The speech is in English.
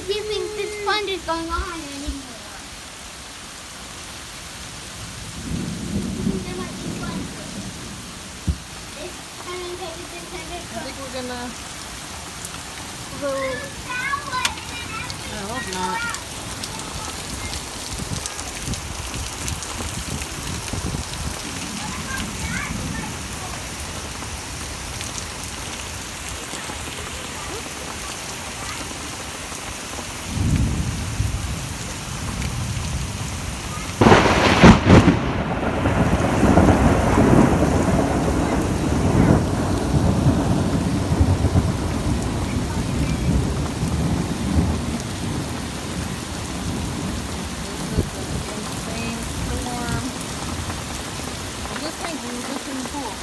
giving this fun is going on anymore. There might be fun. I think we're gonna go. I hope not. Pool.